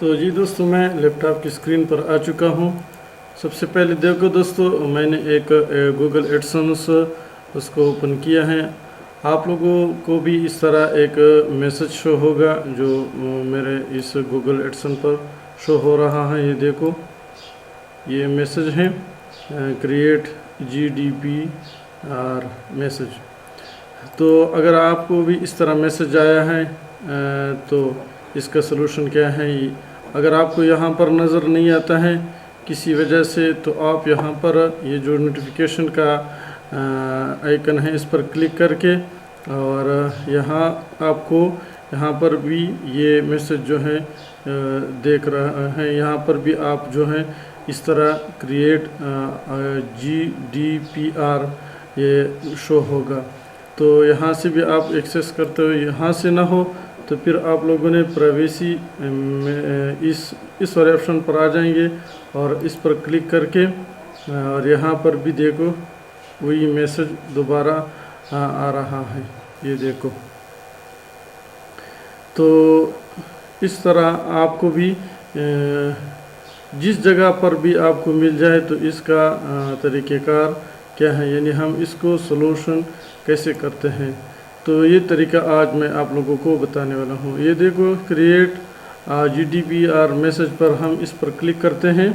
तो जी दोस्तों, मैं लैपटॉप की स्क्रीन पर आ चुका हूँ। सबसे पहले देखो दोस्तों, मैंने एक गूगल एडसेंस उसको ओपन किया है। आप लोगों को भी इस तरह एक मैसेज शो होगा जो मेरे इस गूगल एडसेंस पर शो हो रहा है। ये देखो, ये मैसेज है क्रिएट GDPR मैसेज। तो अगर आपको भी इस तरह मैसेज आया है तो इसका सलूशन क्या है। अगर आपको यहाँ पर नज़र नहीं आता है किसी वजह से, तो आप यहाँ पर ये जो नोटिफिकेशन का आइकन है इस पर क्लिक करके, और यहाँ आपको यहाँ पर भी ये मैसेज जो है देख रहा है। यहाँ पर भी आप जो है इस तरह क्रिएट GDPR ये शो होगा। तो यहाँ से भी आप एक्सेस करते हो। यहाँ से ना हो तो फिर आप लोगों ने प्राइवेसी इस वाले ऑप्शन पर आ जाएंगे और इस पर क्लिक करके, और यहाँ पर भी देखो वही मैसेज दोबारा आ रहा है। ये देखो, तो इस तरह आपको भी जिस जगह पर भी आपको मिल जाए तो इसका तरीक़ेकार क्या है, यानी हम इसको सलूशन कैसे करते हैं। तो ये तरीका आज मैं आप लोगों को बताने वाला हूँ। ये देखो, क्रिएट GDPR मैसेज पर हम इस पर क्लिक करते हैं।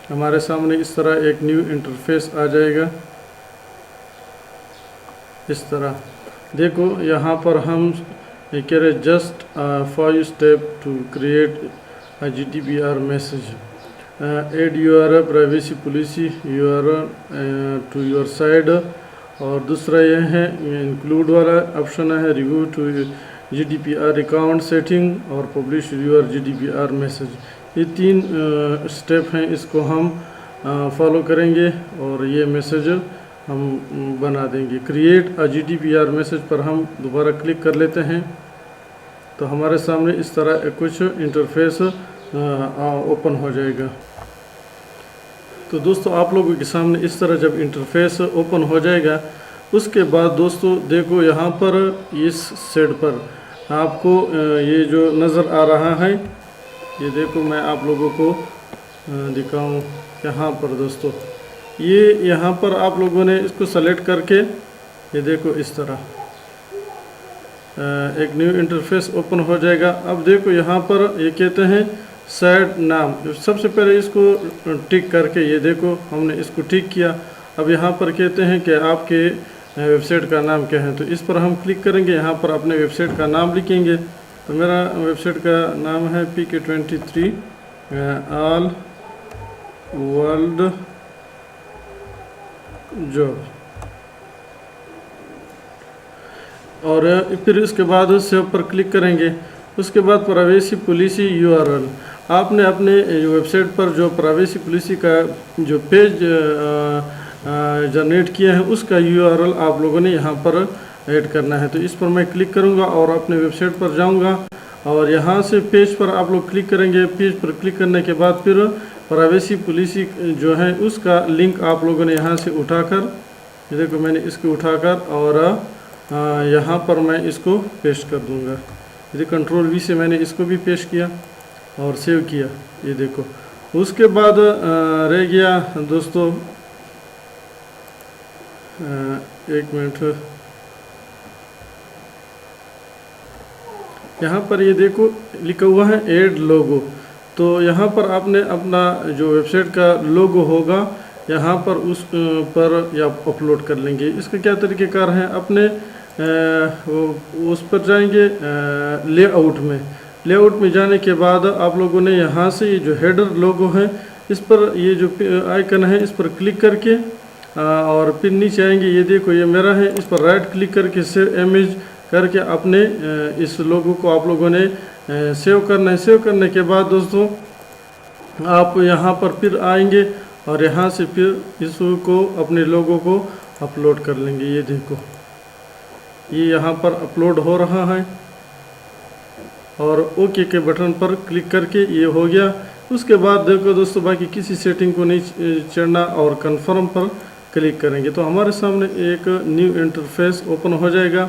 हमारे सामने इस तरह एक न्यू इंटरफेस आ जाएगा। इस तरह देखो, यहाँ पर हम कह रहे just 5 step to create GDPR message, add your privacy policy to your side, और दूसरा यह है इंक्लूड वाला ऑप्शन है review to GDPR account setting और पब्लिश योर GDPR मैसेज। ये 3 स्टेप हैं, इसको हम फॉलो करेंगे और ये मैसेज हम बना देंगे। क्रिएट GDPR मैसेज पर हम दोबारा क्लिक कर लेते हैं तो हमारे सामने इस तरह कुछ इंटरफेस ओपन हो जाएगा। तो दोस्तों, आप लोगों के सामने इस तरह जब इंटरफेस ओपन हो जाएगा, उसके बाद दोस्तों देखो, यहाँ पर इस साइड पर आपको ये जो नज़र आ रहा है, ये देखो मैं आप लोगों को दिखाऊं। यहाँ पर दोस्तों, ये यहाँ पर आप लोगों ने इसको सेलेक्ट करके, ये देखो इस तरह एक न्यू इंटरफेस ओपन हो जाएगा। अब देखो यहाँ पर ये कहते हैं सेट नाम। सबसे पहले इसको टिक करके, ये देखो हमने इसको टिक किया। अब यहाँ पर कहते हैं कि आपके वेबसाइट का नाम क्या है, तो इस पर हम क्लिक करेंगे। यहाँ पर अपने वेबसाइट का नाम लिखेंगे। तो मेरा वेबसाइट का नाम है PK23 ऑल वर्ल्ड जॉब, और फिर इसके बाद सेव पर क्लिक करेंगे। उसके बाद प्राइवेसी पॉलिसी URL, आपने अपने वेबसाइट पर जो प्राइवेसी पॉलिसी का जो पेज जनरेट किया है उसका URL आप लोगों ने यहाँ पर ऐड करना है। तो इस पर मैं क्लिक करूँगा और अपने वेबसाइट पर जाऊँगा, और यहाँ से पेज पर आप लोग क्लिक करेंगे। पेज पर क्लिक करने के बाद फिर प्राइवेसी पॉलिसी जो है उसका लिंक आप लोगों ने यहाँ से उठाकर, ये देखो मैंने इसको उठाकर और यहाँ पर मैं इसको पेस्ट कर दूँगा। ये Ctrl+V से मैंने इसको भी पेस्ट किया और सेव किया। ये देखो, उसके बाद रह गया दोस्तों, एक मिनट, यहाँ पर ये देखो लिखा हुआ है ऐड लोगो। तो यहाँ पर आपने अपना जो वेबसाइट का लोगो होगा यहाँ पर उस पर या अपलोड कर लेंगे। इसका क्या तरीक़ेकार है, अपने उस पर जाएंगे लेआउट में जाने के बाद आप लोगों ने यहाँ से ये जो हेडर लोगो है इस पर, ये जो आइकन है इस पर क्लिक करके और फिर नीचे आएंगे। ये देखो ये मेरा है, इस पर राइट क्लिक करके सेव इमेज करके अपने इस लोगो को आप लोगों ने सेव करना है। सेव करने के बाद दोस्तों आप यहाँ पर फिर आएंगे और यहाँ से फिर इसको अपने लोगो को अपलोड कर लेंगे। ये देखो ये यहाँ पर अपलोड हो रहा है और ओके के बटन पर क्लिक करके ये हो गया। उसके बाद देखो दोस्तों, बाकी किसी सेटिंग को नहीं चढ़ना और कंफर्म पर क्लिक करेंगे तो हमारे सामने एक न्यू इंटरफेस ओपन हो जाएगा।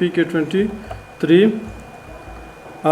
PK23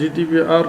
GDPR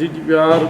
GDPR